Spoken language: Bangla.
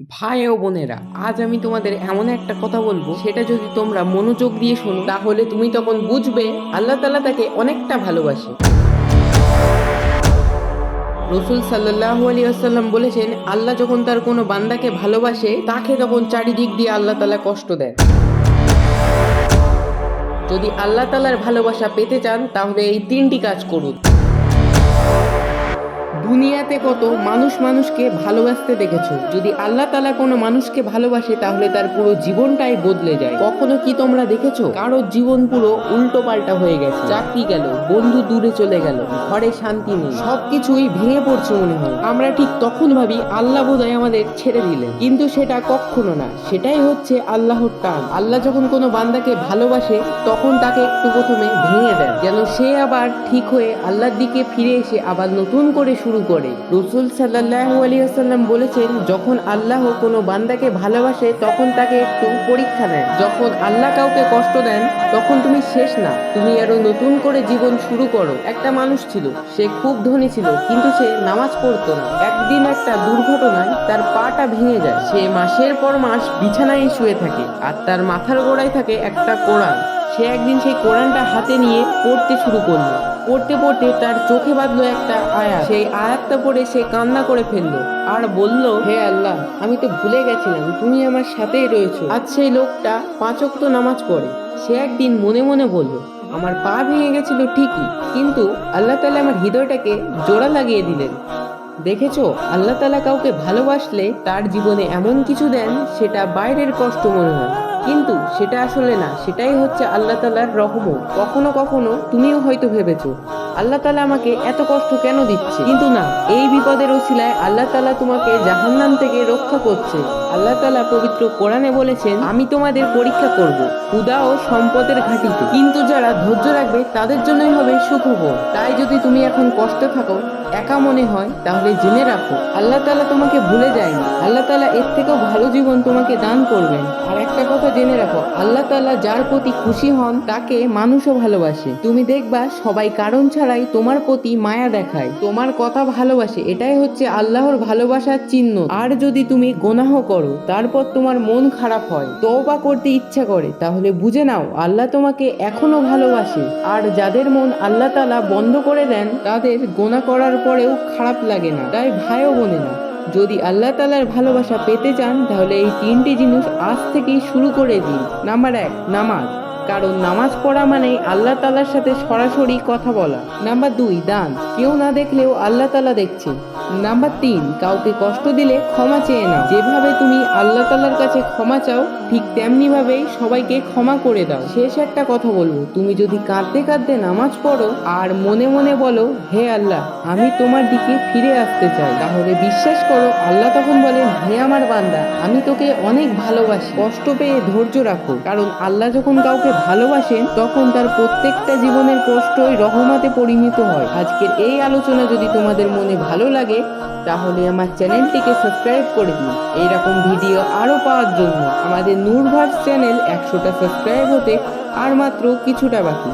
ভাই ও বোনেরা, আজ আমি তোমাদের এমন একটা কথা বলবো, সেটা যদি তোমরা মনোযোগ দিয়ে শোনো তাহলে তুমি তখন বুঝবে আল্লাহ তাআলা তাকে অনেকটা ভালোবাসে। রসুল সাল্লাল্লাহু আলাইহি ওয়াসাল্লাম বলেছেন, আল্লাহ যখন তার কোনো বান্দাকে ভালোবাসে তাকে তখন চারিদিক দিয়ে আল্লাহ তাআলা কষ্ট দেয়। যদি আল্লাহ তাআলার ভালোবাসা পেতে চান তাহলে এই তিনটি কাজ করুন। দুনিয়াতে কত মানুষ মানুষকে ভালোবাসতে দেখেছো, যদি আল্লাহ তাআলা কোনো মানুষকে ভালোবাসে তাহলে তার পুরো জীবনটাই বদলে যায়। কখনো কি তোমরা দেখেছো কারোর জীবন পুরো উল্টো পাল্টা হয়ে গেছে? চাকরি গেল, বন্ধু দূরে চলে গেল, ঘরে শান্তি নেই, সবকিছুই ভেঙে পড়ছে মনে হয়। আমরা ঠিক তখন ভাবি আল্লাহ বোধহয় আমাদের ছেড়ে দিলেন, কিন্তু সেটা কখনো না। সেটাই হচ্ছে আল্লাহর টান। আল্লাহ যখন কোনো বান্দাকে ভালোবাসে তখন তাকে একটু প্রথমে ভেঙে দেন, যেন সে আবার ঠিক হয়ে আল্লাহর দিকে ফিরে এসে আবার নতুন করে শুরু করে। রাসূল সাল্লাল্লাহু আলাইহি ওয়াসাল্লাম বলেছেন, যখন আল্লাহ কোনো বান্দাকে ভালোবাসে তখন তাকে একটু পরীক্ষা দেন। যখন আল্লাহ কাউকে কষ্ট দেন তখন তুমি শেষ না, তুমি আরো নতুন করে জীবন শুরু করো। একটা মানুষ ছিল, সে খুব ধনী ছিল কিন্তু সে নামাজ পড়তো না। একদিন একটা দুর্ঘটনায় তার পাটা ভেঙে যায়। সে মাসের পর মাস বিছানায় শুয়ে থাকে আর তার মাথার গোড়ায় থাকে একটা কোরআন। সে একদিন সেই কোরআনটা হাতে নিয়ে পড়তে শুরু করলো। পড়তে পড়তে তার চোখে বাঁধলো একটা আয়াত। সেই আয়াতটা পড়ে সে কান্না করে ফেললো আর বলল, হে আল্লাহ, আমি তো ভুলে গেছিলাম তুমি আমার সাথেই রয়েছো। আজ সেই লোকটা 5 ওয়াক্ত নামাজ পড়ে। সে একদিন মনে মনে বলল, আমার পা ভেঙে গেছিল ঠিকই, কিন্তু আল্লাহ তাআলা আমার হৃদয়টাকে জোড়া লাগিয়ে দিলেন। দেখেছো, আল্লাহ তাআলা কাউকে ভালোবাসলে তার জীবনে এমন কিছু দেন সেটা বাইরের কষ্ট মনে হয়, কিন্তু সেটা আসলে না, সেটাই হচ্ছে আল্লাহ তাআলার রহমত। কখনো কখনো তুমিও হয়তো ভেবেছো আল্লাহ তাআলা আমাকে এত কষ্ট কেন দিচ্ছে, কিন্তু না, এই বিপদের ওসিলায় আল্লাহ তাআলা তোমাকে জাহান্নাম থেকে রক্ষা করছে। আল্লাহ তাআলা পবিত্র কোরআনে বলেছেন, আমি তোমাদের পরীক্ষা করব ক্ষুধা ও সম্পদের ঘাটিতে, কিন্তু যারা ধৈর্য রাখবে তাদের জন্যই হবে সুখবর। তাই যদি তুমি এখন কষ্টে থাকো, একা মনে হয়, তাহলে জেনে রাখো আল্লাহ তাআলা তোমাকে ভুলে যায়নি। আল্লাহ তাআলা এর থেকেও ভালো জীবন তোমাকে দান করবেন। আর একটা কথা জেনে রাখো, আল্লাহ তাআলা যার প্রতি খুশি হন তাকে মানুষও ভালোবাসে। তুমি দেখবা সবাই কারণ ছাড়াই তোমার প্রতি মায়া দেখায়, তোমার কথা ভালোবাসে। এটাই হচ্ছে আল্লাহর ভালোবাসার চিহ্ন। আর যদি তুমি গুনাহ করো, তারপর তোমার মন খারাপ হয়, তওবা করতে ইচ্ছা করে, তাহলে বুঝে নাও আল্লাহ তোমাকে এখনো ভালোবাসে। আর যাদের মন আল্লাহ তাআলা বন্ধ করে দেন তাদের গুনাহ করার পরেও খারাপ লাগে না। তাই ভাই ও বোনেরা, যদি আল্লাহ তাআলার ভালোবাসা পেতে চান তাহলে এই তিনটি জিনিস আজ থেকেই শুরু করে দিন। নাম্বার 1, নামাজ, কারণ নামাজ পড়া মানেই আল্লাহ তাআলার সাথে সরাসরি কথা বলা। নাম্বার 2, দান, কেউ না দেখলেও আল্লাহ তাআলা দেখছে। নাম্বার 3, কাউকে কষ্ট দিলে ক্ষমা চেয়ে নাও। যেভাবে তুমি আল্লাহ তাআলার কাছে ক্ষমা চাও, ঠিক তেমনি ভাবেই সবাইকে ক্ষমা করে দাও। শেষ একটা কথা বলবো, তুমি যদি কাঁদতে কাঁদতে নামাজ পড়ো আর মনে মনে বলো, হে আল্লাহ, আমি তোমার দিকে ফিরে আসতে চাই, তাহলে বিশ্বাস করো আল্লাহ তখন বলেন, হে আমার বান্দা, আমি তোকে অনেক ভালোবাসি। কষ্ট পেয়ে ধৈর্য রাখো, কারণ আল্লাহ যখন কাউকে ভালোবাসেন তখন তার প্রত্যেকটা জীবনের কষ্টই রহমতে পরিণত হয়। আজকের এই আলোচনা যদি তোমাদের মনে ভালো লাগে তাহলে আমার চ্যানেলটিকে সাবস্ক্রাইব করে দিন। এইরকম ভিডিও আরো পাওয়ার জন্য আমাদের নূর ভার্স চ্যানেল 100টা সাবস্ক্রাইব হতে আর মাত্র কিছুটা বাকি।